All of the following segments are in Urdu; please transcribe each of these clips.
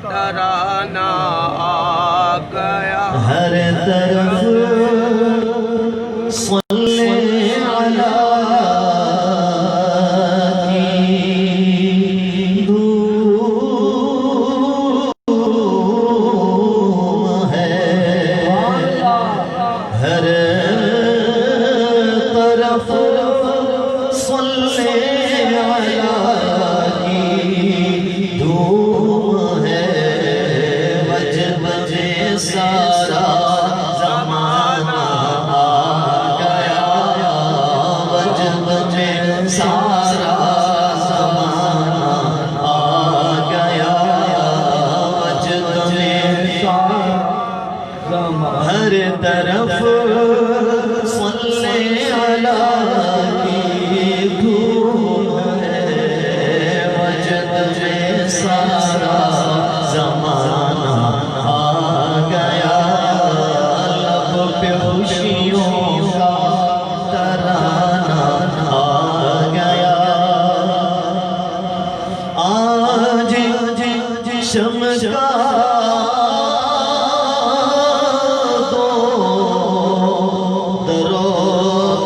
ترانہ آ گیا ہر طرف صلی علی کی دھوم ہے ہر طرف صلی علی کی دھوم ہے وجہ وجہ سارا زمانہ آ گیا وجہ وجہ سارا زمانہ آ گیا وجہ وجہ ہر طرف صلی علی کی دھوم ہے وجہ وجہ سارا زمانہ آ گیا لب پہ خوشیوں کا ترانہ آ گیا آج چمکا دو درو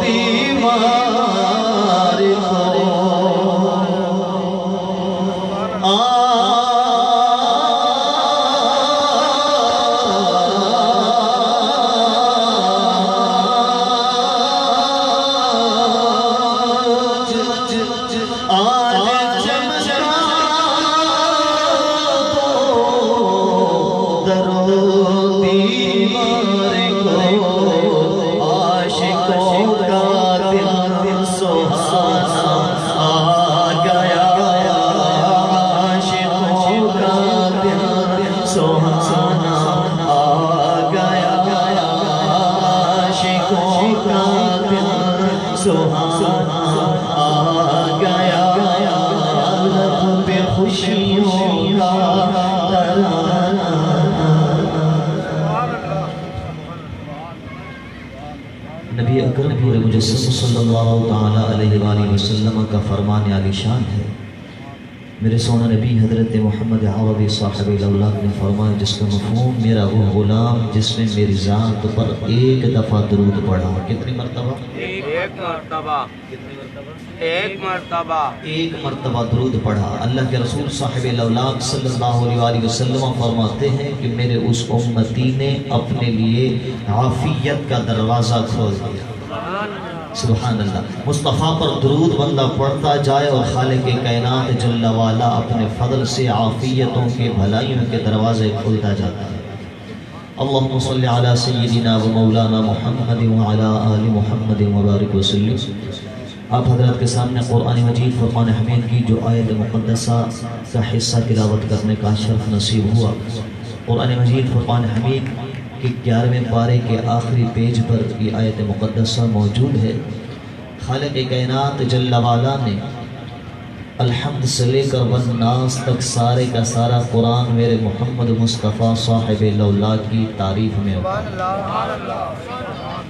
دیوار کو آج چمکا دو درو دیوار کو عاشقوں کا دل سہانا آ گیا عاشقوں کا دل سہانا آ گیا عاشقوں کا دل سہانا آ گیا لب پہ خوشیوں کا ترانہ نبی اکرم پور مجسم صلی اللہ تعالی علیہ وآلہ وسلم کا فرمان عالی شان ہے میرے سونا نبی حضرت محمد عربی صاحب الاولاق نے فرمایا جس کا مفہوم میرا وہ غلام جس نے میری ذات پر ایک دفعہ درود پڑھا کتنی مرتبہ ایک مرتبہ ایک مرتبہ ایک مرتبہ درود پڑھا اللہ کے رسول صاحب الاولاق صلی اللہ علیہ وسلم فرماتے ہیں کہ میرے اس امتی نے اپنے لیے عافیت کا دروازہ کھول دیا سبحان اللہ مصطفیٰ پر درود بندہ پڑھتا جائے اور خالق کائنات جل والا اپنے فضل سے عافیتوں کے بھلائیوں کے دروازے کھولتا جاتا ہے اللہم صلی علی سیدنا و مولانا محمد وعلی آل محمد وبارک وسلم آپ حضرات کے سامنے قرآن مجید فرقان حمید کی جو آیت مقدسہ کا حصہ تلاوت کرنے کا شرف نصیب ہوا قرآن مجید فرقان حمید کہ 11ویں پارے کے آخری پیج پر یہ آیت مقدسہ موجود ہے خالق کائنات جل والا نے الحمد سے لے کر والناس تک سارے کا سارا قرآن میرے محمد مصطفیٰ صاحب الاولاق کی تعریف میں ہو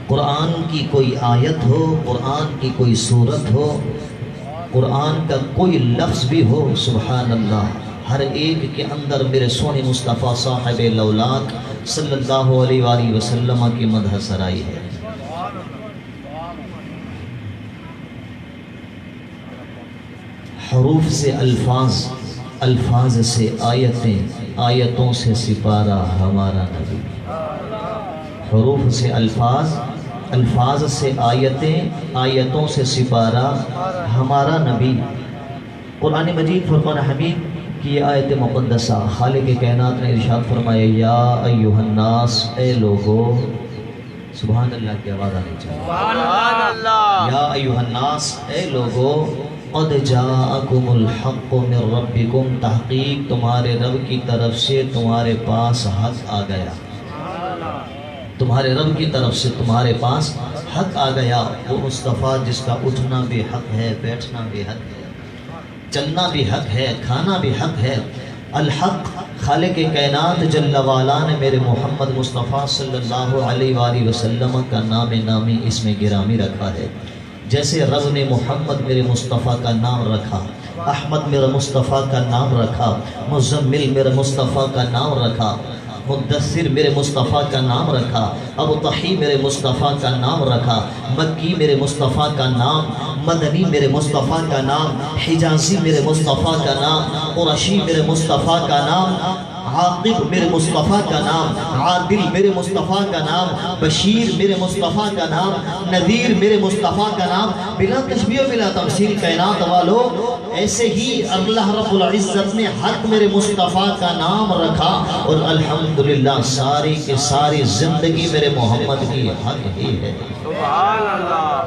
قرآن کی کوئی آیت ہو قرآن کی کوئی صورت ہو قرآن کا کوئی لفظ بھی ہو سبحان اللہ ہر ایک کے اندر میرے سونے مصطفیٰ صاحب الاولاق صلی اللہ علیہ وآلہ وسلم کی مدح سرائی ہے حروف سے الفاظ الفاظ سے آیتیں آیتوں سے سپارہ ہمارا نبی حروف سے الفاظ الفاظ سے آیتیں آیتوں سے سپارہ ہمارا نبی قرآن مجید فرقان حمید کی یہ آیت مقدسہ خالق کائنات نے ارشاد فرمایا یا ایھا الناس اے لوگو سبحان اللہ کی آواز آنی چاہیے سبحان اللہ یا ایھا الناس اے لوگو قد جاءکم الحق من ربکم تحقیق تمہارے رب کی طرف سے تمہارے پاس حق آ گیا تمہارے رب کی طرف سے تمہارے پاس حق آ گیا وہ مصطفیٰ جس کا اٹھنا بھی حق ہے بیٹھنا بھی حق ہے چلنا بھی حق ہے کھانا بھی حق ہے الحق خالق کائنات جل والا نے میرے محمد مصطفیٰ صلی اللہ علیہ وآلہ وسلم کا نام نامی اس میں گرامی رکھا ہے جیسے رب نے محمد میرے مصطفیٰ کا نام رکھا احمد میرے مصطفیٰ کا نام رکھا، مزمل میرے مصطفیٰ کا نام رکھا، مدثر میرے مصطفیٰ کا نام رکھا، ابو طحی میرے مصطفیٰ کا نام رکھا، مکی میرے مصطفیٰ کا نام، مدنی میرے مصطفیٰ کا نام، حجازی میرے مصطفیٰ کا نام، قرشی میرے مصطفیٰ کا نام، عاقب میرے مصطفیٰ کا نام، عادل میرے مصطفیٰ کا نام، بشیر میرے مصطفیٰ کا نام، نذیر میرے مصطفیٰ کا نام، بلا تشبیہ و بلا تمثیل کائنات والو ایسے ہی اللہ رب العزت نے حق میرے مصطفیٰ کا نام رکھا، اور الحمدللہ ساری کی ساری زندگی میرے محمد کی حق ہی ہے۔ سبحان اللہ۔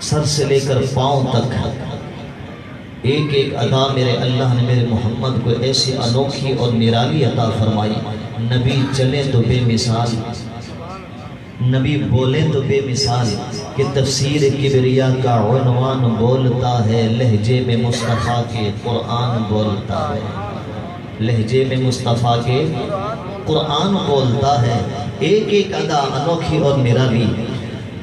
سر سے لے کر پاؤں تک ایک ایک ادا میرے اللہ نے میرے محمد کو ایسی انوکھی اور نرالی عطا فرمائی۔ نبی چلے تو بے مثال، نبی بولے تو بے مثال، کہ تفسیر کبریا کا عنوان بولتا ہے، لہجے میں مصطفیٰ کے قرآن بولتا ہے، لہجے میں مصطفیٰ کے قرآن بولتا ہے، ایک ایک ادا انوکھی اور نرالی۔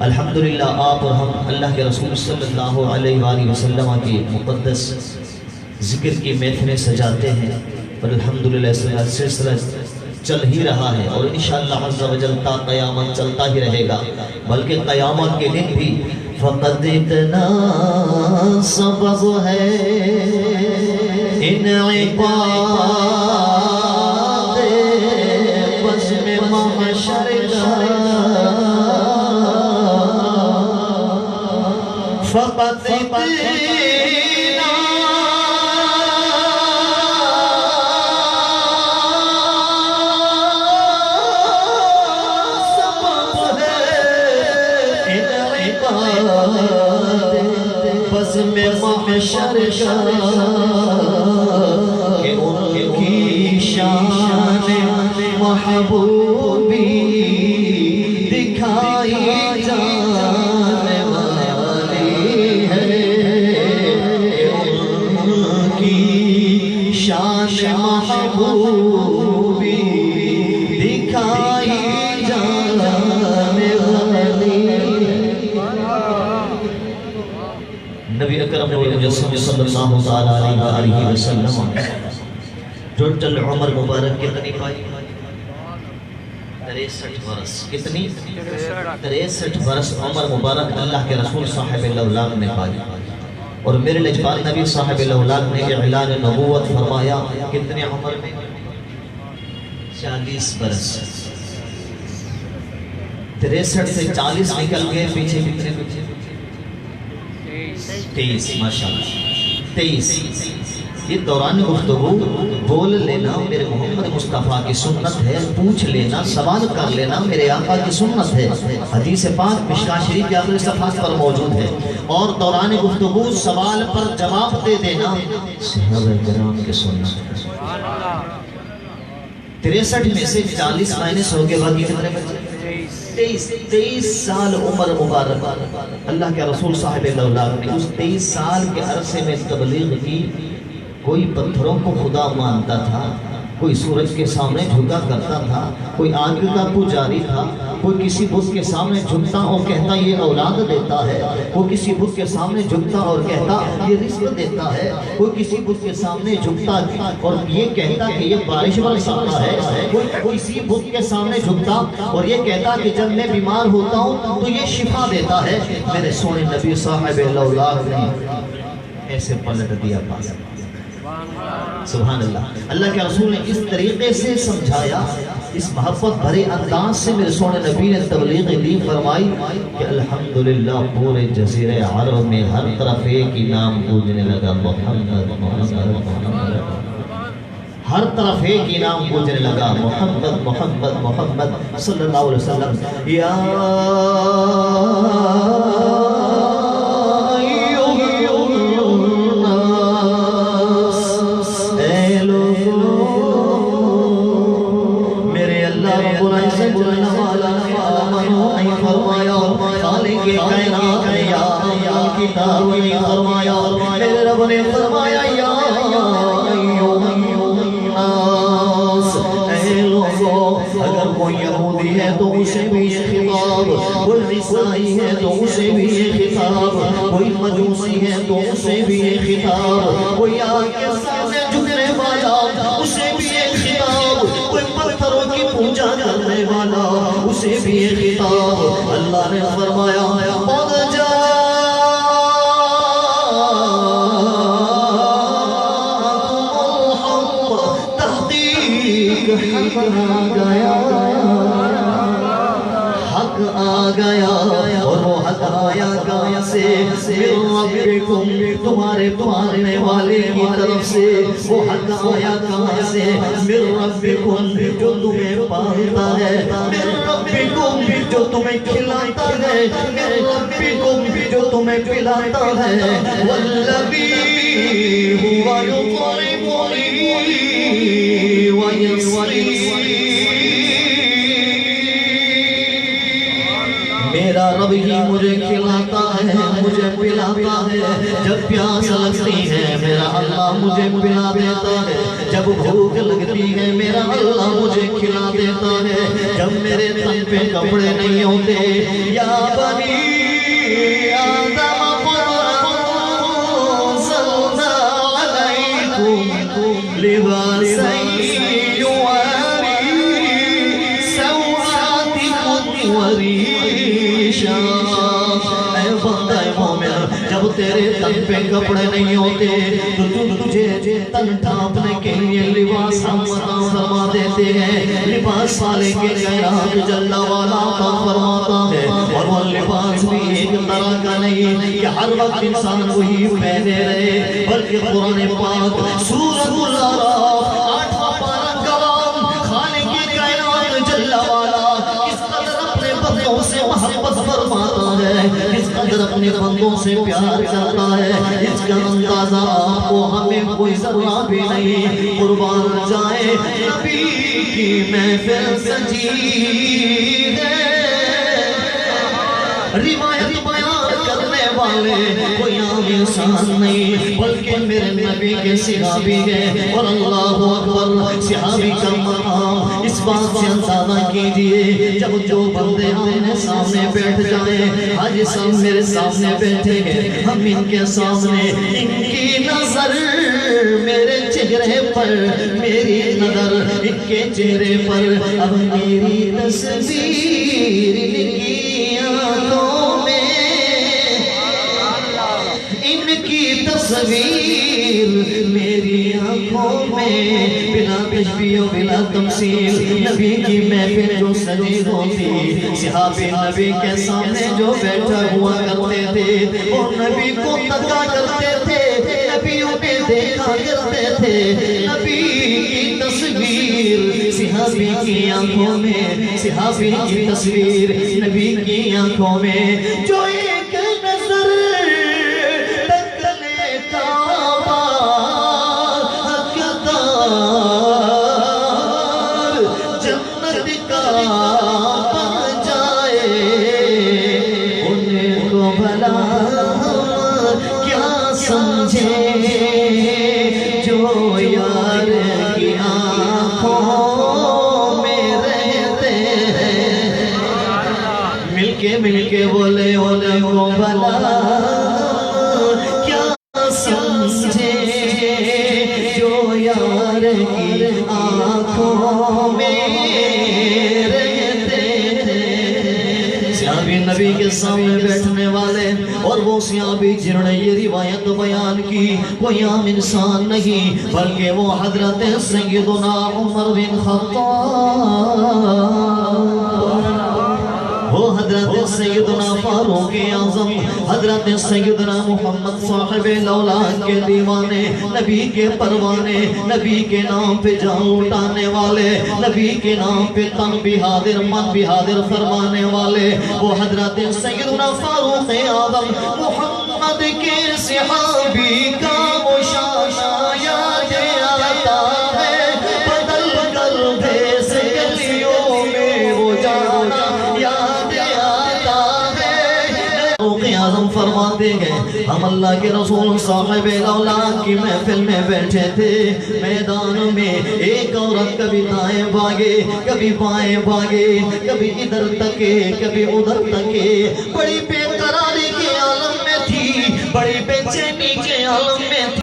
الحمدللہ آپ اور ہم اللہ کے رسول صلی اللہ علیہ وآلہ وسلم کی مقدس ذکر کی محفلیں سجاتے ہیں، اور الحمدللہ سلسلہ چل ہی رہا ہے، اور انشاءاللہ عز و جل تا قیامت چلتا ہی رہے گا، بلکہ قیامت کے دن بھی فقط اتنا سبب ہے ان عباد بس میں محشر فقط اتنا سبب ہے ان عباد بس میں محشر کہ ان کی شان محبوبی دکھائی جانے والی ہے، ان کی شان محبوبی دکھائی جانے والی ہے۔ نبی اکرم مجسم صلی اللہ علیہ وسلم ٹوٹل عمر مبارک کتنی پائی؟ 63 برس۔ کتنی؟ 63 برس عمر مبارک اللہ کے رسول صاحب الاولاد نے پائی، اور میرے لجپال نبی صاحب الاولاد نے اعلان نبوت فرمایا کتنے عمر میں؟ 40 برس۔ 63 سے 40 نکل گئے، پیچھے کتنے؟ 23۔ ماشاءاللہ 23۔ یہ دوران گفتگو بول لینا میرے محمد مصطفیٰ کی سنت ہے، پوچھ لینا، سوال کر لینا میرے آقا کی سنت ہے، حدیث پاک مشکاہ شریف کے آخری صفحات پر موجود ہے، اور دوران گفتگو سوال پر جواب دے دینا صحابہ کرام کی سنت ہے۔ 63 میں سے 40 مائنس ہو کے باقی کتنے بچے؟ 23 سال عمر مبارک اللہ کے رسول صاحب الاولاد نے اس 23 سال کے عرصے میں تبلیغ کی۔ کوئی پتھروں کو خدا مانتا تھا، کوئی سورج کے سامنے جھکا کرتا تھا، کوئی آگ کا پجاری تھا، کوئی کسی بت کے سامنے جھکتا اور کہتا یہ اولاد دیتا ہے، کوئی کسی بت کے سامنے جھکتا اور کہتا یہ رزق دیتا ہے، کوئی کسی بت کے سامنے جھکتا اور یہ کہتا کہ یہ بارش برساتا ہے، کوئی کسی بت کے سامنے جھکتا اور یہ کہتا کہ جب میں بیمار ہوتا ہوں تو یہ شفا دیتا ہے۔ میرے سونے نبی صاحب الاولاد نے ایسے پلٹ دیا پاس۔ سبحان اللہ۔ اللہ کے رسول نے اس طریقے سے سمجھایا، اس محبت بھرے انداز سے میرے سونے نبی نے تبلیغ دین فرمائی کہ الحمدللہ پورے جزیرے عرب میں ہر طرف ایک ہی نام گونجنے لگا، محمد محمد محمد۔ ہر طرف ایک ہی نام گونجنے لگا، محمد محمد محمد صلی اللہ علیہ وسلم۔ یا فرمایا میرے رب نے فرمایا یا اے لوگو، اگر کوئی یہودی ہے تو اسے بھی یہ خطاب کوئی عیسائی ہے تو اسے بھی یہ خطاب، کوئی مجوسی ہے تو اسے بھی یہ خطاب، کوئی آگ کے سامنے جھکنے والا اسے بھی یہ خطاب، کوئی پتھروں کی پوجا کرنے والا اسے بھی یہ خطاب۔ اللہ نے فرمایا قد حق آ گیا اور وہ حق آیا کہاں سے؟ من ربکم، تمہارے پالنے والے کی طرف سے۔ وہ حق آیا کہاں سے؟ من ربکم، جو تمہیں پالتا ہے، من ربکم، جو تمہیں کھلاتا ہے، من ربکم، جو تمہیں پلاتا ہے، والذی هو یطعمنی ویسقین۔ میرا رب ہی مجھے کھلاتا ہے، مجھے پلاتا ہے، جب پیاس لگتی ہے میرا اللہ مجھے پلا دیتا ہے، جب بھوک لگتی ہے میرا اللہ مجھے کھلا دیتا ہے، جب میرے تن پہ کپڑے نہیں ہوتے۔ یا بنی آدم قد انزلنا علیکم لباسا یواری سوآتکم وریشا۔ اے بندہ مومن، جب تیرے تن پہ کپڑے نہیں ہوتے تو تجھے تن ڈھانپنے کے لیے لباس ہم عطا فرما دیتے ہیں۔ لباس والے کے خیرات جل والا عطا فرماتا ہے، اور وہ لباس بھی ایک طرح کا نہیں کہ ہر وقت انسان وہی پہنے رہے، بلکہ قرآن پاک سورۃ الاعراف 8واں پارہ کلام خالق کائنات جل والا کس قدر اپنے بندوں سے محبت فرماتا ہے، کس قدر اپنے بندوں سے پیار کرتا ہے، اس کا اندازہ آپ کو ہمیں کوئی ذرہ بھی نہیں۔ قربان جائے نبی کی محفل سجی ہے، روایت بیان کرنے والے کوئی عام انسان نہیں بلکہ میرے نبی کے صحابی ہیں۔ اور اللہ اکبر، صحابی کا مقام اس بات سے اندازہ کیجئے، جب جو بندے آمنے سامنے بیٹھ جائیں، آج سب میرے سامنے بیٹھے ہیں، ہم ان کے سامنے، ان کی نظر میرے چہرے پر، میری نظر ان کے چہرے پر، اب میری تصویر ان کی آنکھوں میں، ان کی تصویر میری آنکھوں میں، بلا تشبیہ و بلا تمثیل نبی کی محفل جو سجی ہوتی، صحابی نبی کے سامنے جو بیٹھا ہوا کرتے تھے، وہ نبی کو تکا کرتے تھے، نبی انہیں دیکھا کرتے تھے، نبی کی تصویر صحابی کی آنکھوں میں، صحابی کی تصویر نبی کی آنکھوں میں، جو ایک نظر تکلے کعبہ حقدار جنت کا بن جائے، انہیں کو بھلا کیا سمجھے جو یار کی آنکھوں میں رہتے ہیں۔ مل کے بولے انہیں کو بھلا کیا سمجھے جو یار کی آنکھوں میں رہتے ہیں۔ صحابی نبی کے سامنے بیٹھنے والے، اور وہ صحابی جنہوں نے یہ روایت بیان کی کوئی عام انسان نہیں بلکہ وہ حضرت سیدنا عمر بن خطاب، وہ حضرت سیدنا فاروق اعظم، حضرت سیدنا محمد صاحب الاولاد کے دیوانے، نبی کے پروانے، نبی کے نام پہ جان اٹھانے والے، نبی کے نام پہ تن بھی حاضر من بھی حاضر فرمانے والے، وہ حضرت سیدنا فاروق اعظم محمد کے صحابی کا مشاشہ یاد آتا ہے، بدل کر بھیس گلیوں میں وہ جانا یاد آتا ہے۔ فاروق اعظم فرماتے ہیں ہم اللہ کے رسول صاحب الاولاد کی محفل میں بیٹھے تھے، میدان میں ایک عورت کبھی دائیں بھاگے کبھی بائیں بھاگے، کبھی ادھر تکے کبھی ادھر تکے، بڑی بے قراری کے عالم میں تھی، بڑی بے چینی کے عالم میں تھی۔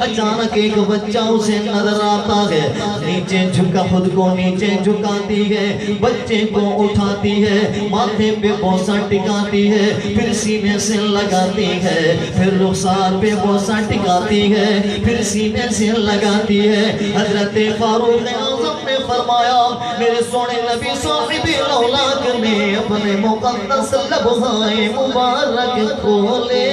اچانک ایک بچہ اسے نظر آتا ہے، نیچے جھکا، خود کو نیچے جھکاتی ہے، بچے کو اٹھاتی ہے، ماتھے پہ بوسہ ٹکاتی ہے، پھر سینے سے لگاتی ہے، پھر رخسار پہ بوسہ ٹکاتی ہے، پھر سینے سے لگاتی ہے۔ حضرت فاروق اعظم نے فرمایا، میرے سونے نبی صاحب الاولاد نے اپنے مقدس لبہائے مبارک کھولے،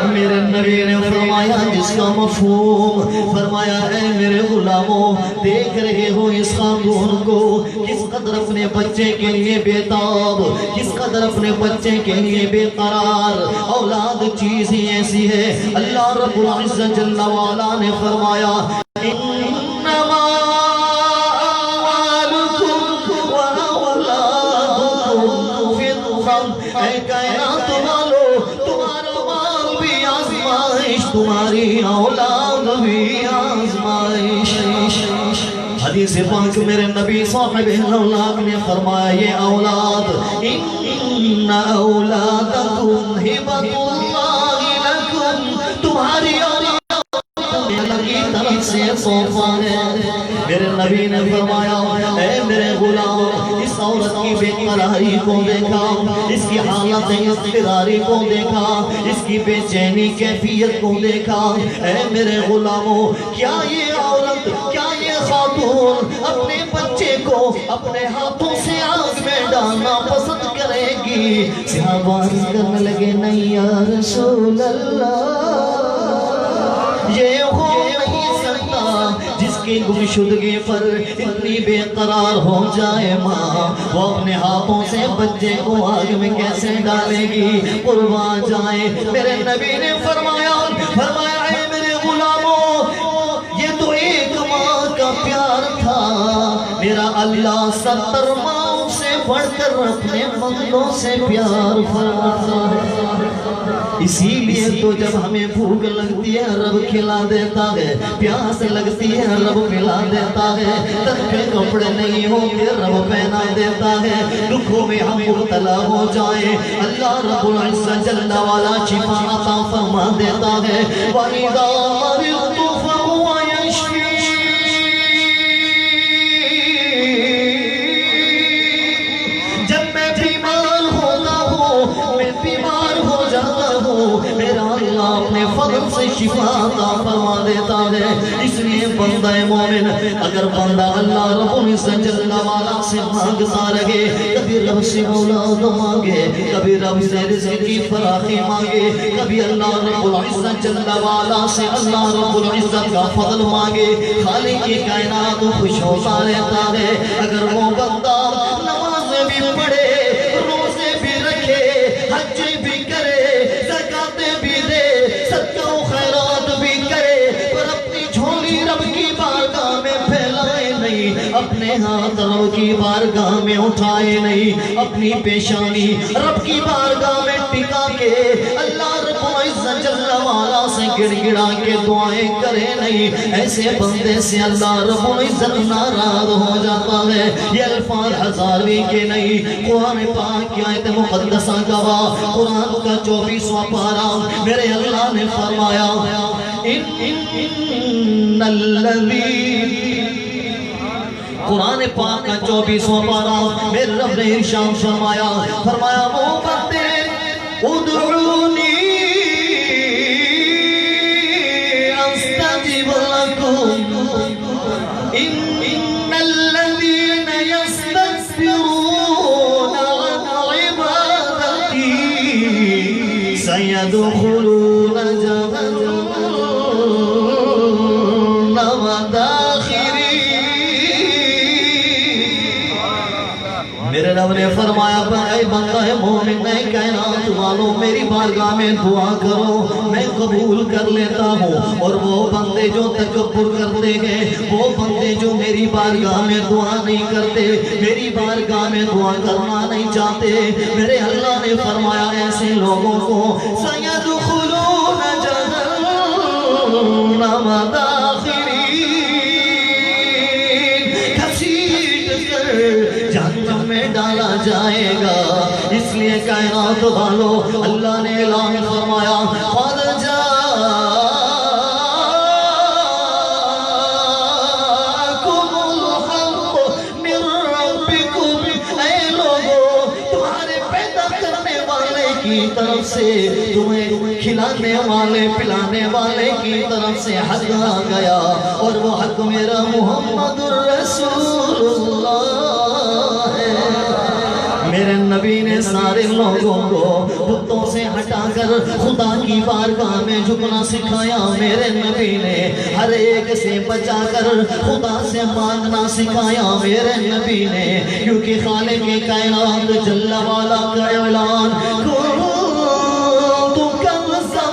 میرے نبی نے فرمایا جس کا مفہوم، فرمایا اے میرے غلاموں، دیکھ رہے ہو اس خاتون کو کس قدر اپنے بچے کے لیے بیتاب، کس قدر اپنے بچے کے لیے بے قرار۔ اولاد چیز ہی ایسی ہے، اللہ رب العزت جل وعلا نے فرمایا انما اموالکم واولادکم فتنہ، اے کائنات والو تمہارا مال بھی آزمائش، تمہاری اولاد بھی آزمائش۔ حدیث پاک میرے نبی صاحب الاولاد نے فرمایا یہ اولاد ان اولادکم ہبۃ اللہ لکم، تمہاری اولاد اللہ کی طرف سے تحفہ ہے۔ میرے نبی نے فرمایا اے میرے غلام، اس عورت کی بے قراری کو دیکھا، اس کی حالت اضطراری کو دیکھا، اس کی بے چینی کیفیت کو دیکھا، اے میرے غلاموں، کیا یہ عورت، کیا یہ خاتون اپنے بچے کو اپنے ہاتھوں سے آگ میں ڈالنا پسند کرے گی؟ صحابہ عرض کرنے لگے نہیں یا رسول اللہ، یہ ہو نہیں سکتا جس کی گمشدگی پر اتنی بے قرار ہو جائے ماں، وہ اپنے ہاتھوں سے بچے کو آگ میں کیسے ڈالے گی؟ قربان جائے۔ میرے نبی نے فرمایا اے میرے غلاموں، یہ تو ایک ماں کا پیار تھا، میرا اللہ 70 ماں سے بڑھ کر اپنے بندوں سے پیار فرماتا ہے۔ اسی لیے تو جب ہمیں بھوک لگتی ہے رب کھلا دیتا ہے، پیاس لگتی ہے رب پلا دیتا ہے، تن پہ کپڑے نہیں ہوتے رب پہنا دیتا ہے، دکھوں میں ہم مبتلا ہو جائیں اللہ رب العزت جل وعلا شفا عطا فرما دیتا ہے۔ وَإِذَا مَرِضْتُ فَهُوَ يَشْفِينِ، جب میں بیمار ہوتا ہوں، میں بیمار ہو جاتا ہوں، میرا اللہ اپنے فضل سے شفا عطا فرما دیتا ہے۔ اس لیے بندہ مومن اگر بندہ اللہ رب العزت جل وعلا سے مانگتا رہے، کبھی رب سے اولاد مانگے، کبھی رب سے رزق کی فراخی مانگے، کبھی اللہ رب العزت جل وعلا سے اللہ رب العزت کا فضل مانگے، خالق کی کائنات خوش ہوتا رہتا ہے۔ اگر وہ بندہ نماز بھی پڑھے، روزے بھی رکھے، حج بھی کرے، زکات بھی دے، صدقہ و خیرات بھی کرے، پر اپنی جھولی رب کی بارگاہ میں پھیلائے نہیں، اپنے ہاتھ رب کی بارگاہ میں اٹھائے نہیں، اپنی پیشانی رب کی بارگاہ میں ٹکا کے اللہ رب العزت جل وعلا سے گڑ گڑا کے دعائیں کرے نہیں، ایسے بندے سے اللہ رب العزت ناراض ہو جاتا ہے۔ یہ الفاظ ہزارویں کے نہیں، قرآن پاک کی آیت مقدسہ گواہ، قرآن کا 24واں پارہ، میرے اللہ نے فرمایا ان الذین، قرآن پاک کا 24واں پارہ، میرے رب نے ارشاد فرمایا وہ بندے ادعونی استجب لکم ان الذین یستکبرون عن عبادتی سیدخلون جہنم داخرین۔ میرے رب نے فرمایا اے بندہ مومن، اے کائنات والوں، میری بارگاہ میں دعا کرو، میں قبول کر لیتا ہوں، اور وہ بندے جو تکبر کرتے ہیں، وہ بندے جو میری بارگاہ میں دعا نہیں کرتے، میری بارگاہ میں دعا کرنا نہیں چاہتے، میرے اللہ نے فرمایا ایسے لوگوں کو سَيَدْخُلُونَ جَهَنَّمَ دَاخِرِينَ، گھسیٹ کر جہنم میں ڈالا جائے گا۔ اس لیے کائنات والو اللہ نے اعلان فرمایا قَدْ جَاءَكُمُ الْحَقُّ مِنْ رَبِّكُمْ، اے لوگو تمہارے پیدا کرنے والے کی طرف سے، تمہیں کھلانے والے پلانے والے کی طرف سے حق آ گیا، اور وہ حق میرا محمد الرسول اللہ ہے۔ میرے نبی نے سارے لوگوں کو بتوں سے ہٹا کر خدا کی بارگاہ میں جھکنا سکھایا، میرے نبی نے ہر ایک سے بچا کر خدا سے مانگنا سکھایا، میرے نبی نے، کیونکہ خالق کائنات جل والا کا اعلان کنتم کنزا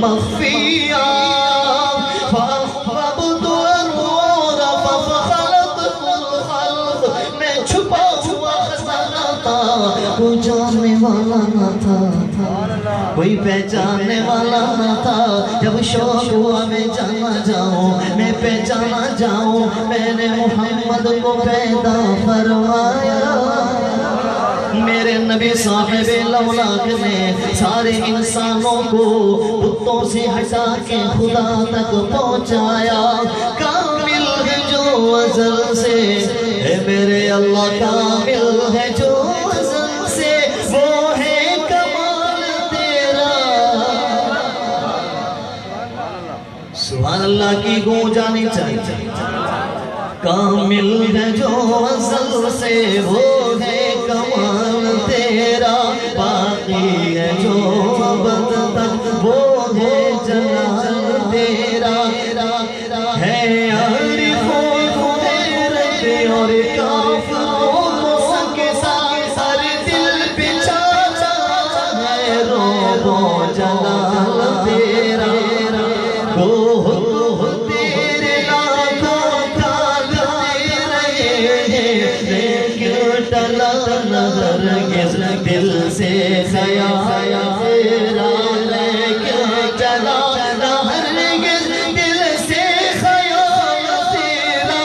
مخفیا فاحببت انوار فخلقت الخلق، میں چھپا ہوا خزانہ تھا، کوئی جاننے والا نہ تھا، کوئی پہچاننے والا نہ تھا، جب شوق ہوا میں جانا جاؤں، میں پہچانا جاؤں، میں نے محمد کو پیدا فرمایا۔ میرے نبی صاحب لولاک نے سارے انسانوں کو بتوں سے ہٹا کے خدا تک پہنچایا، کامل ہے جو ازل سے، اے میرے اللہ کامل ہے جو ازل سے، وہ ہے کمال تیرا۔ سبحان اللہ کی گونج آنی چاہیے۔ کامل ہے جو ازل سے، وہ ہے کمال تیرا، باقی ہے جو ابد تک، وہ ہے جلال تیرا، ہے عارفوں کو حیرت اور کافروں کو سکے سر دل پہ چھایا ہے روب و جلال تیرا، گوہ تیرے لاکھوں کال تیرے ہیں، لیکن ٹلا نظر دل سے خیال تیرا، لیکن ٹلا ہرگز دل سے خیال تیرا،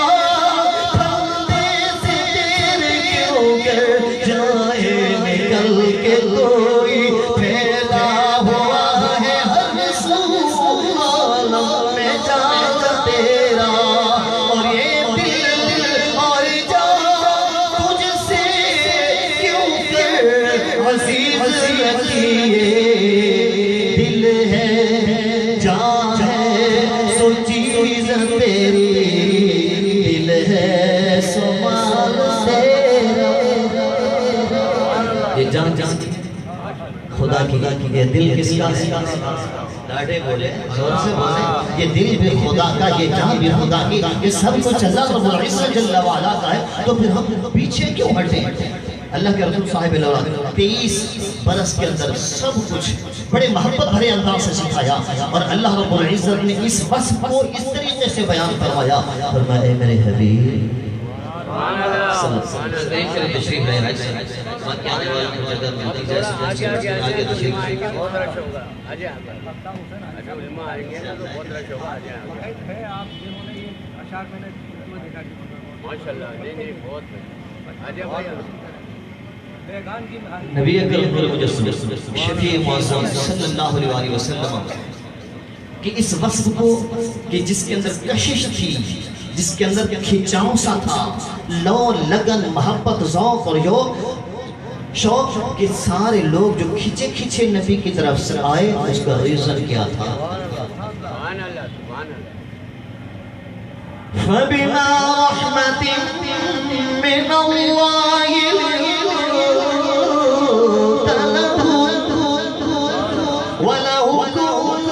پردے سے تیرے کیوں کر جائے نکل کے کوئی، پھیلا ہوا ہے ہر سو عالم میں جان تیرا، اور یہ دل اور جان تجھ سے کیوں کر عزیز رکھیے، دل ہے جان ہے سو چیز تیری، دل ہے سو مال تیرا۔ یہ جان خدا کی، یہ دل کس کا ہے؟ ڈاڑے بولے، زور سے بولے، یہ دل بھی خدا کا، یہ جان بھی خدا کی، یہ سب کچھ اللہ رب العزت جل وعلا کا ہے، تو پھر ہم پیچھے کیوں ہٹیں؟ اللہ کے رسول صاحب الاولاد 23 برس کے اندر سب کچھ بڑے محبت بھرے انداز سے سکھایا، اور اللہ رب العزت نے اس وصف کو اس طریقے سے بیان فرمایا، فرمایا اے میرے حبیب تشریف لے رہے ہیں، بات کے آنے والوں کو جگہ ملتی جیسے آگے تشریف لے رہے ہیں۔ نبی اکرم المجسم شفیع معظم صلی اللہ علیہ وسلم کہ اس وصف کو، کہ جس کے اندر کشش تھی، جس کے اندر کھچاؤں سا تھا، لو لگن محبت ذوق اور شوق، کہ سارے لوگ جو کھچے کھچے نبی کی طرف سے آئے، اس کا ریزن کیا تھا؟ فَبِمَا رَحْمَةٍ مِّنَ اللَّهِ لِنْتَ لَهُمْ وَلَوْ كُنْتَ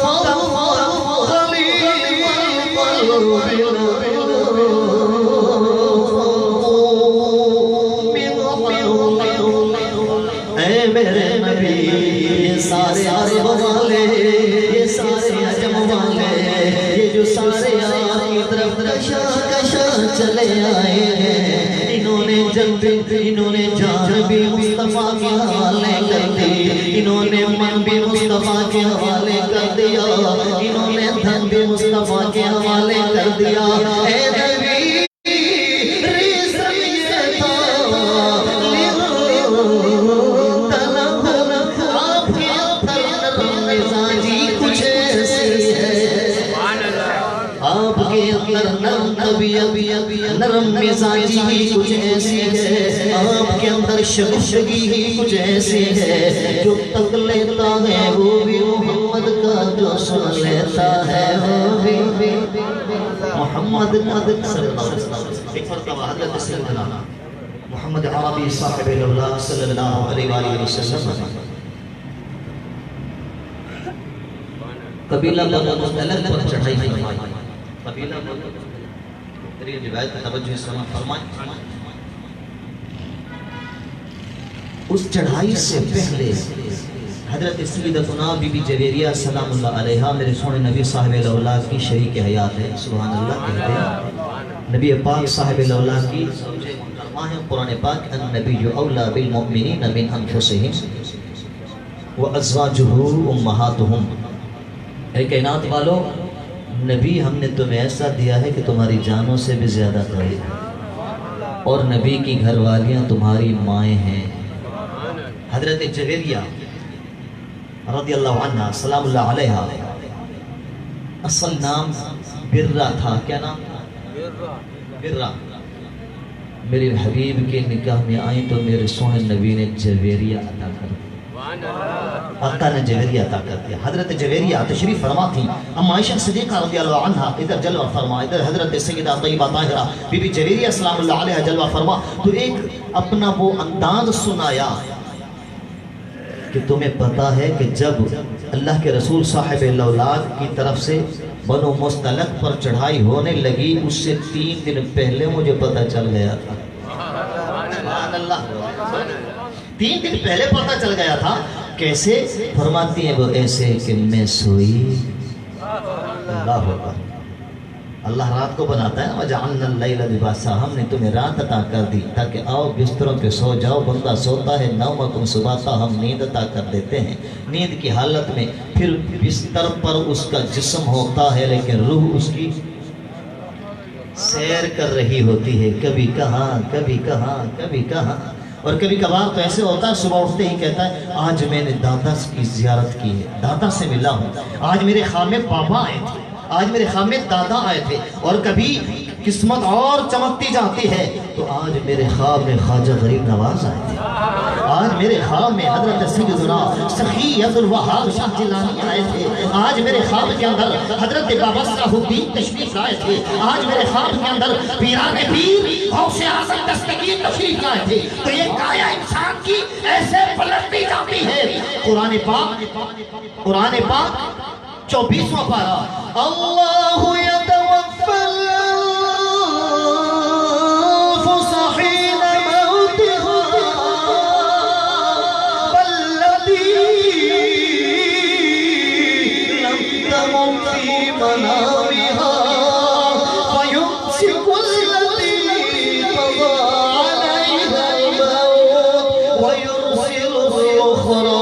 فَظًّا غَلِيظَ الْقَلْبِ اے میرے نبی، یہ سارے عرب والے، یہ سارے عجم والے، یہ جو سارے آپ کی طرف کشا کشا چلے آئے ہیں، انہوں نے جان بھی مصطفیٰ کے حوالے کر دی، انہوں نے من بھی مصطفیٰ کے حوالے کر دیا، انہوں نے دھن بھی مصطفیٰ کے حوالے کر دیا۔ اے نبی نرم مزاجی ہی کچھ ایسی ہے، آپ کے اندر شگفتگی ہی کچھ ایسی ہے، جو تک لیتا ہے وہ بھی محمد کا جو سن لیتا ہے وہ بھی محمد کا صلی اللہ علیہ وسلم۔ ایک مرتبہ حضرت سیدنا محمد عربی صاحب الاولیاء صلی اللہ علیہ وآلہ وسلم قبیلہ بنو مستلق پر چڑھائی فرمائی۔ قبیلہ بنو روایت کا توجہ سماعت فرمائیں۔ اس چڑھائی سے پہلے حضرت سیدتنا بی بی جویریہ سلام اللہ علیہا میرے سونے نبی صاحب الاولیاء کی شریک حیات ہے، سبحان اللہ کہتے ہیں۔ نبی پاک صاحب الاولیاء کی زوجہ محترمہ ہے، قرآن پاک النبی اولیٰ بالمؤمنین من انفسہم وازواجہ امہاتہم۔ اے کائنات والو، نبی ہم نے تمہیں ایسا دیا ہے کہ تمہاری جانوں سے بھی زیادہ قریب ہے، اور نبی کی گھر والیاں تمہاری مائیں ہیں۔ حضرت جویریہ رضی اللہ عنہ سلام اللہ علیہ اصل نام برہ تھا۔ کیا نام تھا؟ برہ۔ میرے حبیب کے نکاح میں آئیں تو میرے سونے نبی نے جویریہ عطا کر دیا، آقا نے جویریہ عطا کر دیا۔ حضرت جویریہ تشریف فرما تھی، ام عائشہ صدیقہ رضی اللہ عنہ ادھر جلوہ فرما، ادھر حضرت سیدہ طیبہ طاہرہ بی بی جویریہ سلام اللہ علیہ جلوہ فرما، تو ایک اپنا وہ انداز سنایا کہ تمہیں پتا ہے کہ جب اللہ کے رسول صاحب الاولاد کی طرف سے بنو مستلق پر چڑھائی ہونے لگی، اس سے 3 دن پہلے مجھے پتا چل گیا تھا۔ سبحان اللہ، 3 دن پہلے پتا چل گیا تھا۔ کیسے؟ فرماتی ہیں وہ ایسے کہ میں سوئی، اللہ ہوگا، اللہ رات کو بناتا ہے، وَجَعَلْنَا اللَّيْلَ لِبَاسًا، ہم نے تمہیں رات عطا کر دی تاکہ آؤ بستروں پہ سو جاؤ۔ بندہ سوتا ہے نومکم سباتا، ہم نیند عطا کر دیتے ہیں۔ نیند کی حالت میں پھر بستر پر اس کا جسم ہوتا ہے لیکن روح اس کی سیر کر رہی ہوتی ہے، کبھی کہاں کبھی کہاں کبھی کہاں۔ اور کبھی کبھار تو ایسے ہوتا ہے صبح اٹھتے ہی کہتا ہے آج میں نے دادا کی زیارت کی ہے، دادا سے ملا ہوں، آج میرے خواب میں بابا آئے تھے، آج میرے خواب میں دادا آئے تھے۔ اور کبھی قسمت اور چمکتی جاتی ہے تو آج میرے خواب میں خواجہ غریب نواز آئے تھے، آج میرے خواب میں حضرت سیدنا سخی عبدالوہاب شاہ جیلانی آئے تھے، آج میرے خواب کے اندر حضرت بابا صلاح الدین تشریف لائے تھے، آج میرے خواب کے اندر پیران پیر غوث اعظم دستگیر تشریف لائے تھے۔ تو یہ کایا انسان کی ایسے پلٹتی جاتی ہے۔ قرآن پاک 24واں پارہ، اللہ یتوفی الانفس حین موتها واللتی لم تمت فی منامها فیمسک التی قضى علیہا الموت ویرسل الاخری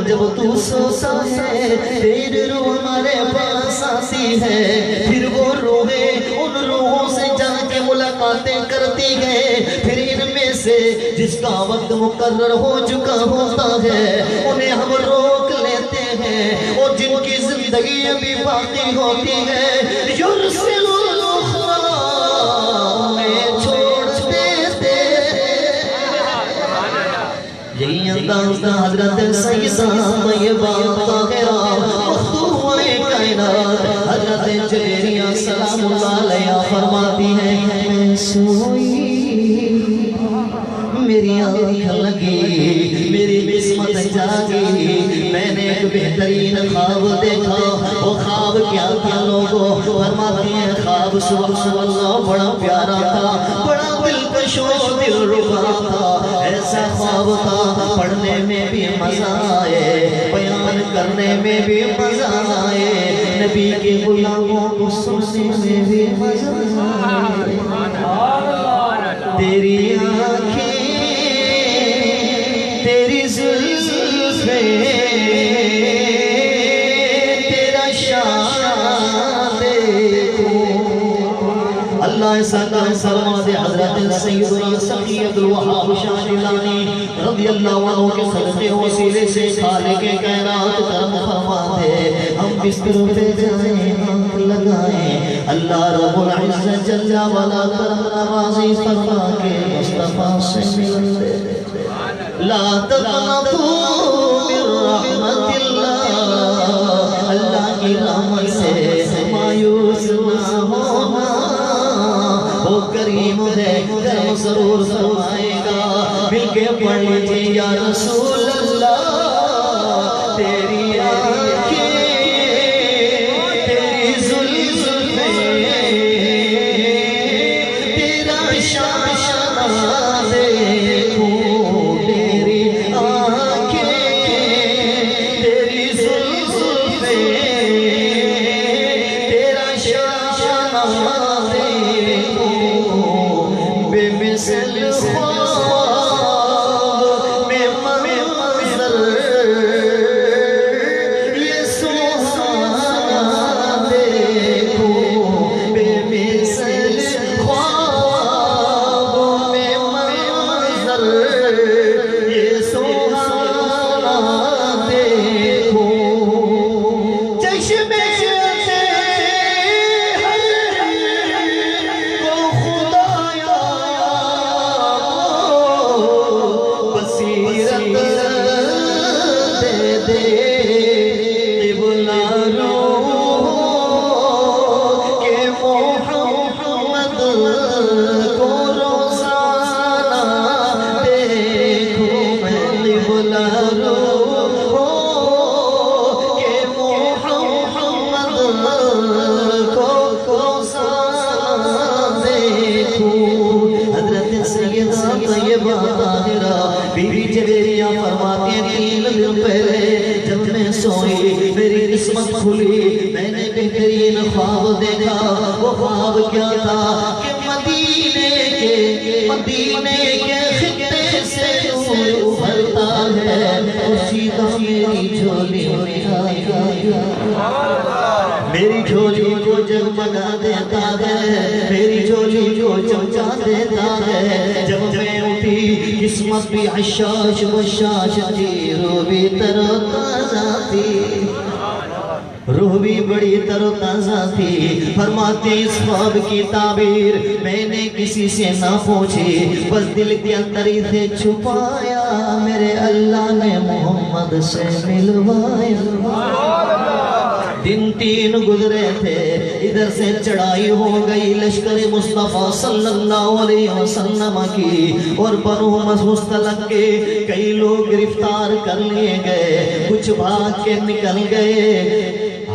جب تو سوتا ہے تیرے روح ہمارے پاس آتی ہے، پھر وہ روحیں ان روحوں سے جا کے ملاقاتیں کرتی ہے، پھر ان میں سے جس کا وقت مقرر ہو چکا ہوتا ہے انہیں ہم روک لیتے ہیں، اور جن کی زندگی ابھی باقی ہوتی ہے یرسل الاخری میں چھوڑ دیتے ہیں۔ یہی انداز تھا حضرت سیدہ طیبہ طاہرہ مخدومہ کائنات حضرت جویریہ سلام اللہ علیہ فرماتی ہیں میں سوئی، میری آنکھ لگی، میری قسمت جاگی، میں نے ایک بہترین خواب دیکھا۔ وہ خواب کیا تھا لوگوں؟ فرماتی ہیں خواب سبحان اللہ بڑا پیارا تھا، بڑا دلکش و دل ربا تھا، ایسا خواب تھا پڑھنے میں بھی مزہ آئے، بیان کرنے میں بھی مزہ آئے، نبی کے غلاموں کو سننے میں بھی مزہ آئے۔ تیری آنکھیں تیری زلفیں تیرا شان دیکھوں۔ اللہ ایسا کرم فرما دے حضرت سیدنا سخی عبدالوہاب شاہ جیلانی رضی اللہ عنہ کے صدقے وسیلے سے خالق کائنات کرم فرما دے، ہم بستر پہ جائیں آنکھ لگائیں، اللہ رب العزت جل وعلا کرم نوازی فرما کے مصطفیٰ سے ملتے۔ لا تقنطوا من رحمت اللہ، اللہ کی رحمت سے مایوس نہ ہونا، وہ کریم ہے کرم ضرور فرمائے گا۔ مل کے پڑھ لیجیے یا رسول اللہ، تیری آنکھیں تیری زلفیں تیرا شان دیکھوں، تیری آنکھیں تیری زلفیں تیرا شان دیکھوں، بے مثل خواب میں منظر یہ سہانا دیکھوں، بے مثل خواب میں منظر یہ سہانا دیکھوں، چشمے کو خدایا بصیرت دے دے، قبلہ روح کہ محمد کو روزانہ دیکھوں میں، قبلہ روح کہ محمد کو روزانہ دیکھوں۔ حضرت سیدہ طیبہ طاہرہ بی بی جویریہ فرماتی ہیں، 3 دن پہلے جب میں سوئی میری قسمت کھلی، میں نے بہترین خواب دیکھا۔ وہ خواب کیا تھا کہ مدینے کے خطے سے نور ابھرتا ہے، اور سیدھا میری جھولی میں آیا، میری جھولی کو جگمگا دیتا ہے، میری جھولی کو چمچا دیتا ہے۔ جب میں اٹھی قسمت بھی حشاش بشاش تھی، روح بھی تر و تازہ تھی، روح بھی بڑی تر و تازہ تھی۔ فرماتے اس خواب کی تعبیر میں نے کسی سے نہ پوچھی، بس دل کے اندر ہی سے چھپایا، میرے اللہ نے محمد سے ملوایا۔ دن 3 گزرے تھے، ادھر سے چڑھائی ہو گئی لشکر مصطفیٰ صلی اللہ علیہ وسلم کی، اور بنو مستلق کے کئی لوگ گرفتار کر لیے گئے، کچھ بھاگ کے نکل گئے۔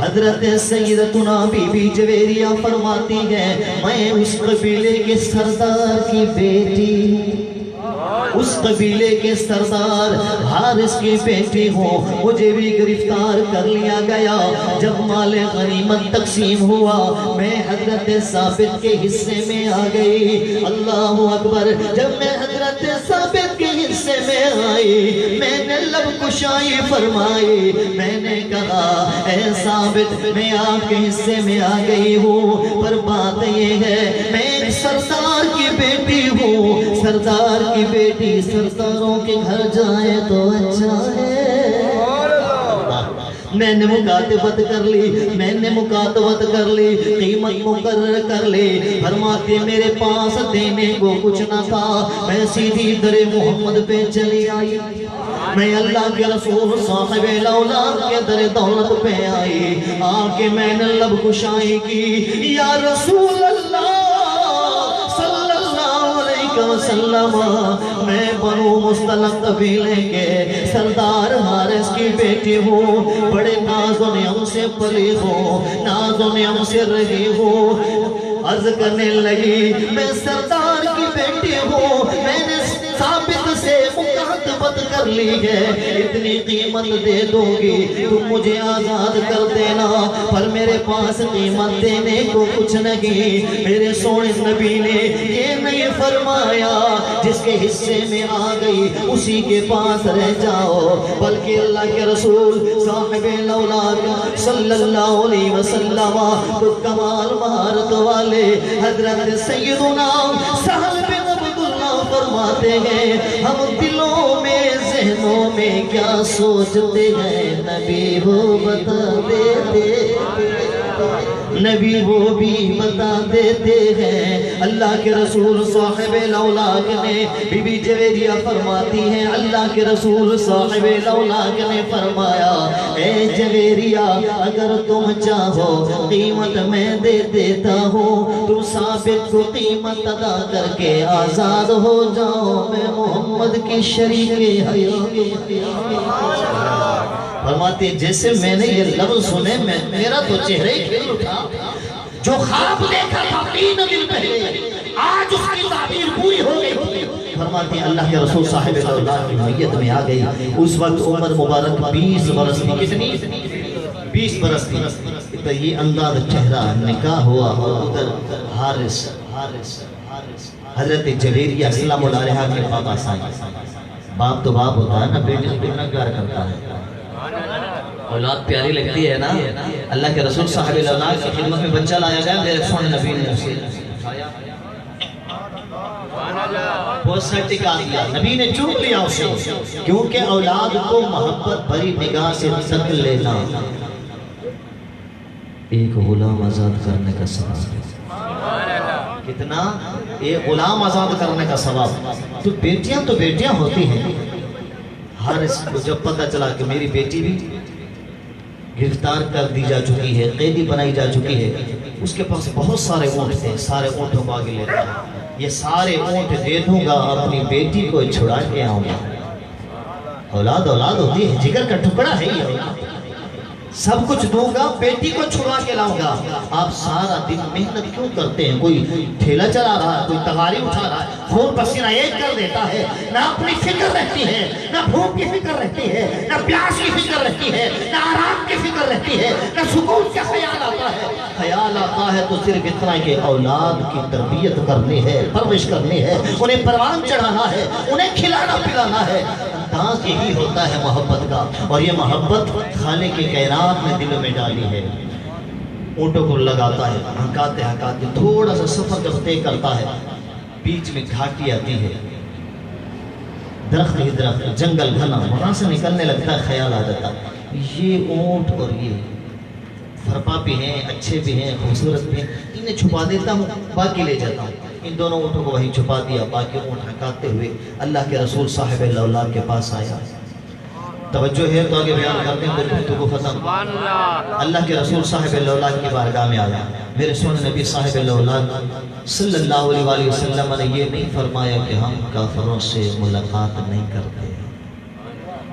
حضرت سیدتنا بی بی جویریہ فرماتی ہے، میں اس قبیلے کے سردار کی بیٹی، اس قبیلے کے سردار حارث کی بیٹی ہوں، مجھے بھی گرفتار کر لیا گیا۔ جب مال غنیمت تقسیم ہوا، میں حضرت ثابت کے حصے میں آ گئی۔ اللہ اکبر! جب میں حضرت ثابت کے حصے میں آئی، میں نے لب کشائی فرمائی، میں نے کہا اے ثابت میں آپ کے حصے میں آ گئی ہوں، پر بات یہ ہے میں سردار کی بیٹی ہوں، سردار کی بیٹی سرداروں کے گھر جائے تو اچھا ہے۔ میں نے مکاتبت کر لی، قیمت مقرر کر لی۔ فرماتے میرے پاس دینے کو کچھ نہ تھا، میں سیدھی در محمد پہ چلی آئی، میں اللہ کے رسول صاحب الاولاد کے در دولت پہ آئی، آکے میں نے لب کشائی کی، یا رسول اللہ وسلم، میں بنو مستلق قبیلے کے سردار حارث کی بیٹی ہوں، بڑے ناز و نعم سے پلی ہوں، ناز و نعم سے رہی ہوں۔ عرض کرنے لگی میں سردار کی بیٹی ہوں، میں نے ثابت سے مکاتبت کر لی ہے، اتنی قیمت دے دو گی تم مجھے آزاد کر دینا، پر میرے پاس قیمت دینے کو کچھ نہیں۔ میرے سونے نبی نے یہ نہیں فرمایا جس کے حصے میں آ گئی اسی کے پاس رہ جاؤ، بلکہ اللہ کے رسول صاحب الاولاد صلی اللہ علیہ وسلم تو کمال مہارت والے حضرت سیدنا سہل بن عبداللہ فرماتے ہیں ہم دلوں میں ذہنوں میں کیا سوچتے ہیں نبی وہ بتا دیتے، نبی وہ بھی بتا دیتے ہیں۔ اللہ کے رسول صاحب الاولاق نے بی بی جویریہ فرماتی ہیں اللہ کے رسول صاحب الاولاق نے فرمایا اے جویریہ اگر تم چاہو قیمت میں دے دیتا ہوں، تم ثابت کو قیمت ادا کر کے آزاد ہو جاؤ، میں محمد کی شریک فرماتے جیسے میں نے یہ لفظ سنے میرا تو چہرے کھل اٹھا، جو خواب دیکھا تھا 3 دن پہلے آج اس کی تعبیر پوری ہو گئی۔ فرماتے ہیں اللہ کے رسول صاحب اللہ کی میت میں آ گئی، اس وقت عمر مبارک 20 برس تھی، کتنی 20 برس تھی، تو یہ انداز چہرہ نکاح ہوا اور ادھر حارث حضرت جویریہ سلام اللہ علیہ کے پاس آئی۔ باپ تو باپ ہوتا ہے نا، بیٹے سے کتنا پیار کرتا ہے، اولاد پیاری لگتی ہے نا۔ اللہ کے رسول صاحب اللہ کی خدمت میں بچہ لایا گیا، میرے سونے نبی نے اسے اٹھایا، پوسٹر ٹکا دیا، نبی نے چوم لیا اسے، کیونکہ اولاد کو محبت بھری نگاہ سے تک لینا ایک غلام آزاد کرنے کا سبب ہے۔ کتنا ایک غلام آزاد کرنے کا سبب، تو بیٹیاں ہوتی ہیں۔ حارث کو جب پتہ چلا کہ میری بیٹی بھی گرفتار کر دی جا چکی ہے، قیدی بنائی جا چکی ہے، اس کے پاس بہت سارے اونٹ تھے، سارے اونٹوں کو آگے لیتا ہے، یہ سارے اونٹ دے دوں گا اپنی بیٹی کو چھڑا کے آؤں گا۔ اولاد ہوتی ہے، جگر کا ٹکڑا ہے یہ اولاد، سب کچھ دوں گا بیٹی کو چھڑا کے لاؤں گا۔ آپ سارا دن محنت کیوں کرتے ہیں؟ کوئی ٹھیلا چلا رہا ہے، کوئی تغاری اٹھا رہا ہے، خون پسینہ ایک کر دیتا ہے، نہ اپنی فکر رہتی ہے، نہ بھوک کی فکر رہتی ہے، نہ پیاس کی فکر رہتی ہے، نہ آرام کی فکر رہتی ہے، نہ سکون کا خیال آتا ہے۔ خیال آتا ہے تو صرف اتنا کہ اولاد کی تربیت کرنی ہے، پرورش کرنی ہے، انہیں پروان چڑھانا ہے، انہیں کھلانا پلانا ہے۔ انداز یہی ہوتا ہے محبت کا، اور یہ محبت خالق کائنات نے دل میں ڈالی ہے۔ اونٹوں کو لگاتا ہے، ہکاتے تھوڑا سا سفر جب طے کرتا ہے، بیچ میں گھاٹی آتی ہے، درخت ہی درخت، جنگل گھنا، وہاں سے نکلنے لگتا ہے، خیال آ جاتا ہے یہ اونٹ اور یہ فرپا بھی ہیں، اچھے بھی ہیں، خوبصورت بھی ہیں، انہیں چھپا دیتا ہوں، باقی لے جاتا ہوں۔ ان دونوں اونٹوں کو وہیں چھپا دیا، باقی اونٹ ہکاتے ہوئے اللہ کے رسول صاحب اللہ کے پاس آیا۔ توجہ ہے تو آگے بیان کرتے ہیں، گفتگو ختم۔ اللہ کے رسول صاحب اللہ کی بارگاہ میں آیا، میرے سونے نبی صاحب اللہ صلی اللہ علیہ وسلم نے یہ نہیں فرمایا کہ ہم کافروں سے ملاقات نہیں کرتے،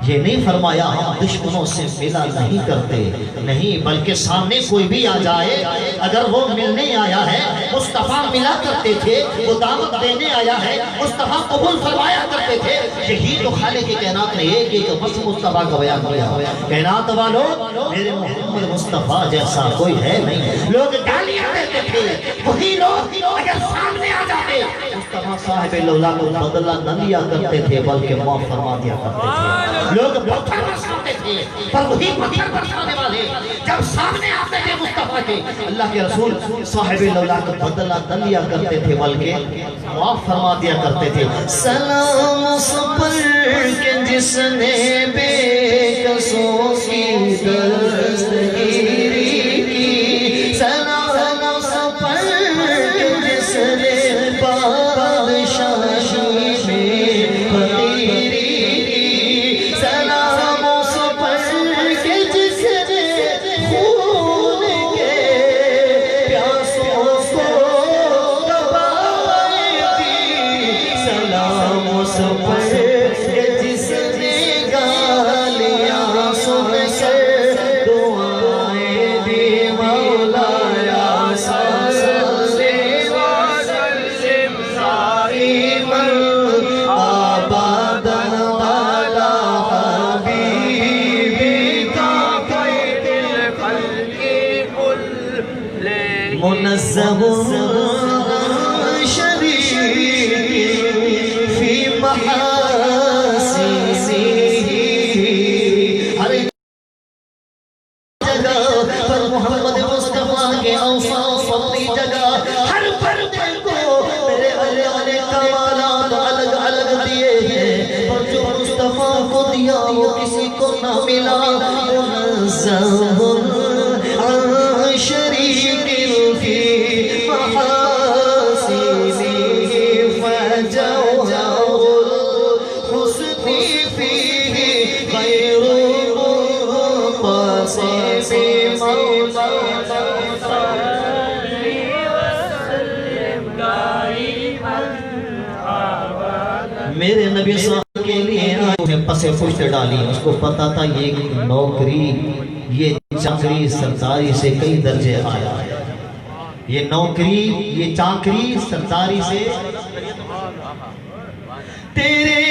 یہ نہیں فرمایا ہم دشمنوں سے ملا نہیں کرتے، نہیں، بلکہ سامنے کوئی بھی آ جائے اگر وہ ملنے آیا ہے مصطفیٰ ملا کرتے تھے، وہ دعوت دینے آیا ہے مصطفیٰ قبول فرمایا کرتے تھے۔ یہی تو خالق کائنات نے ایک وصف مصطفیٰ کا بیان کیا، کائنات والوں میرے محمد مصطفیٰ جیسا کوئی ہے نہیں۔ لوگ گالیاں دیتے تھے، وہی لوگ اگر سامنے آ جاتے مصطفیٰ صاحب اللہ کو بدلہ نہ لیا کرتے تھے بلکہ معاف فرما دیا کرتے تھے۔ لوگ پتھر برساتے تھے پر وہی پتھر برسانے والے جب سامنے آتے تھے مصطفیٰ کے، اللہ کے رسول صاحب اللہ کا بدلہ نہ لیا کرتے تھے بلکہ معاف فرما دیا کرتے تھے۔ سلام اس پر کہ جس نے بے قصوں کی دستگیری کی، سلام اس پر کہ جس نے بادشاہی میں فقیری کی، سلام اس پر کہ جس نے خون کے پیاسوں کو دبائی دی، سلام اس پر کہ جس نے گالیاں سن کر ملا منزہ عن شریک فی محاسنہ فجوہر الحسن فیہ غیر منقسم مولانا میرے نبی صاحب کے لیے آئے پسے پشت ڈالی. اس کو پتا تھا یہ نوکری یہ چاکری سرداری سے کئی درجے آیا ہے. یہ نوکری یہ چاکری سرداری سے تیرے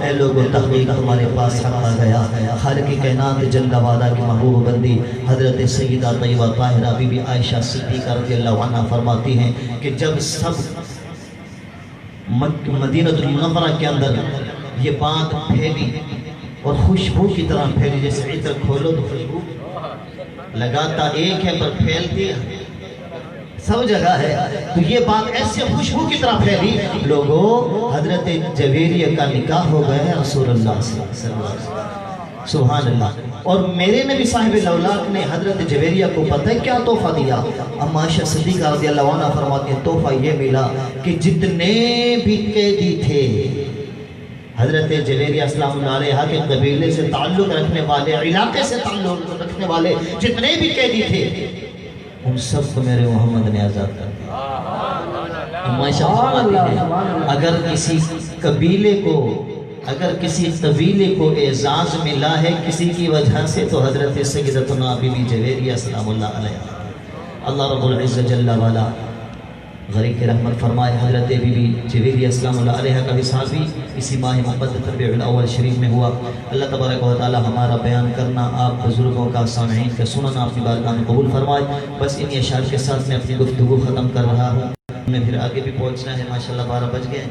اے لوگوں تحقیق ہمارے پاس حق آ گیا. خالق کائنات جل وعلا کی محبوب بندی حضرت سیدہ طیبہ طاہرہ بی بی عائشہ صدیقہ رضی اللہ عنہ فرماتی ہیں کہ جب سب مدینہ المنورہ کے اندر یہ بات پھیلی اور خوشبو کی طرح پھیلی, جیسے عطر کھولو تو خوشبو لگاتا ایک ہے پر پھیلتی سب جگہ ہے, تو یہ بات ایسے خوشبو کی طرح پھیلی. لوگوں حضرت جویریہ کا نکاح ہو گیا ہے رسول اللہ صلی اللہ علیہ وسلم. سبحان اللہ. اور میرے نبی صاحب لولاک نے حضرت جویریہ کو پتہ ہے کیا تحفہ دیا؟ اما عائشہ صدیقہ رضی اللہ عنہ فرماتی ہیں تحفہ یہ ملا کہ جتنے بھی قیدی تھے حضرت جویریہ اسلام اللہ علیہ کے قبیلے سے تعلق رکھنے والے, علاقے سے تعلق رکھنے والے جتنے بھی قیدی تھے ان سب کو میرے محمد نے آزاد کر دیا. عائشہ فرماتی ہیں اگر کسی قبیلے کو اعزاز ملا ہے کسی کی وجہ سے تو حضرت سیدتنا بی بی جویریہ اسلام اللہ علیہ. اللہ رب العزت جل وعلا غریب کی رحمت فرمائے. حضرت بی بی جویریہ اسلام اللہ علیہ کا وصال بھی اسی ماہ مقدس ربیع الاول شریف میں ہوا. اللہ تبارک و تعالی ہمارا بیان کرنا آپ بزرگوں کا سامعین کا سننا اپنی بارگاہ میں قبول فرمائے. بس ان اشعار کے ساتھ میں اپنی گفتگو ختم کر رہا ہوں. ہمیں پھر آگے بھی پہنچنا ہے. ماشاءاللہ 12 بج گئے,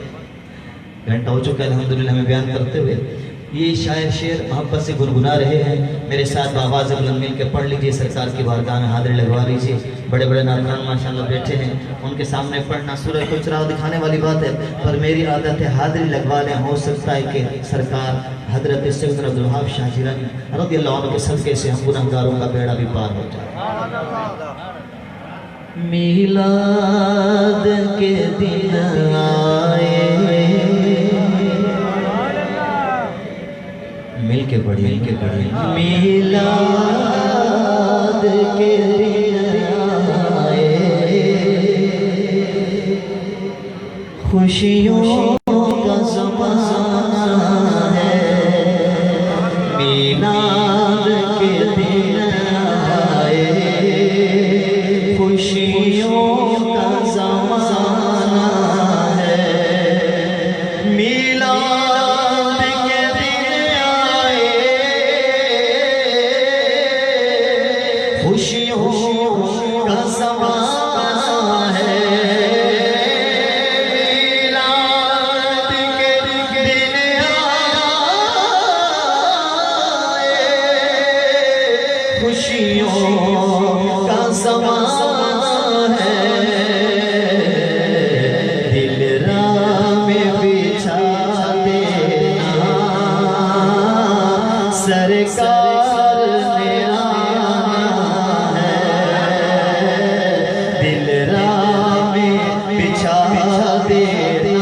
گھنٹہ ہو چکا ہے الحمدللہ ہمیں بیان کرتے ہوئے. یہ شاعر شعر محبت سے گنگنا رہے ہیں. میرے ساتھ آواز بلند مل کے پڑھ لیجئے, سرکار کی بارگاہ میں حاضر لگوا لیجئے. بڑے بڑے ناظران ماشاءاللہ بیٹھے ہیں, ان کے سامنے پڑھنا سورج کو چراغ دکھانے والی بات ہے, پر میری عادت ہے حاضری لگوا لیں. ہو سکتا ہے کہ سرکار حضرت سیدنا عبدالوہاب شاہ جیلانی رضی اللہ عنہ کے صدقے سے ہم گنہگاروں کا بیڑا بھی پار ہو جائے. میلاد کے دن آئے, مل کے پڑھی میلاد کے دن آئے, خوشیوں کا زمانہ ہے. میلاد کے دن آئے, خوشیوں کا زمانہ ہے. میلاد کے دن آئے, خوشیوں کا زمانہ ہے. میلاد کے دن آئے, خوشیوں کا زمانہ ہے. دل راہ میں بچھا دینا سرکار نے آنا ہے. دل راہ میں بچھا دینا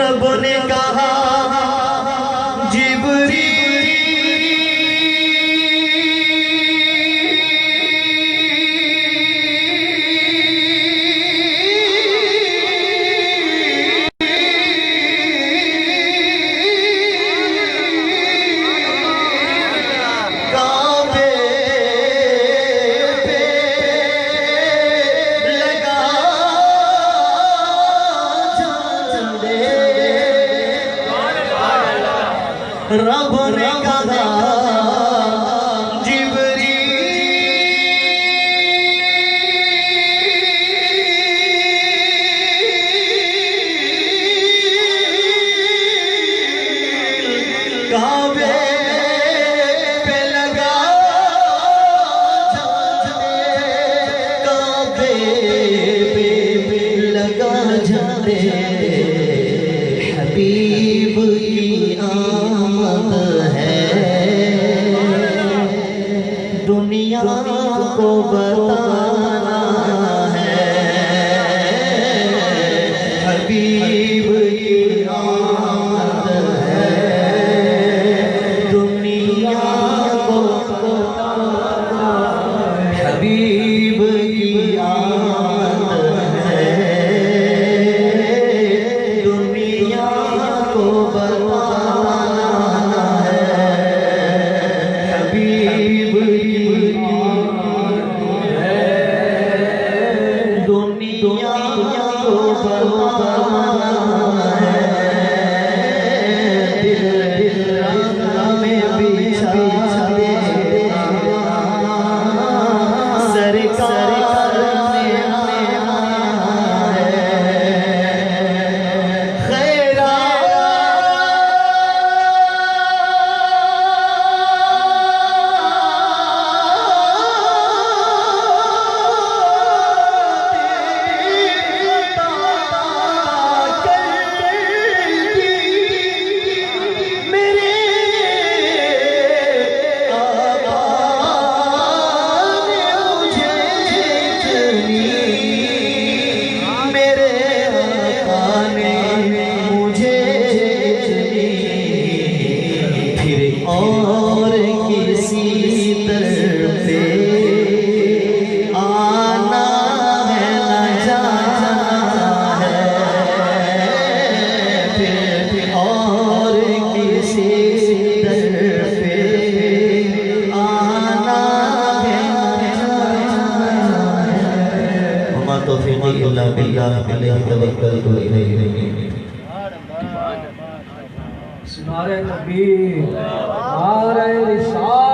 رب نے کہا رب نے کہا جبریل کعبے پہ لگا کعبے پہ لگا جاتے حبیب کی آمد ہے دنیا کو بتانا ہے حبیب کی آمد ہے دنیا کو بتانا ہے حبیب کی آمد ہے دنیا کو بتانا ہے حبیب کی دنیا کو بتانا ہے دل میں بچھا دے سرکار نے آنا ہے اور کسی طرف پہ آنا ہے نہ جانا ہے پھر اور کسی طرف پہ آنا ہے نہ جانا ہے وما توفیقی الا باللہ علیہ توکلت و الیہ انیب نعرہ تکبیر نعرہ رسالت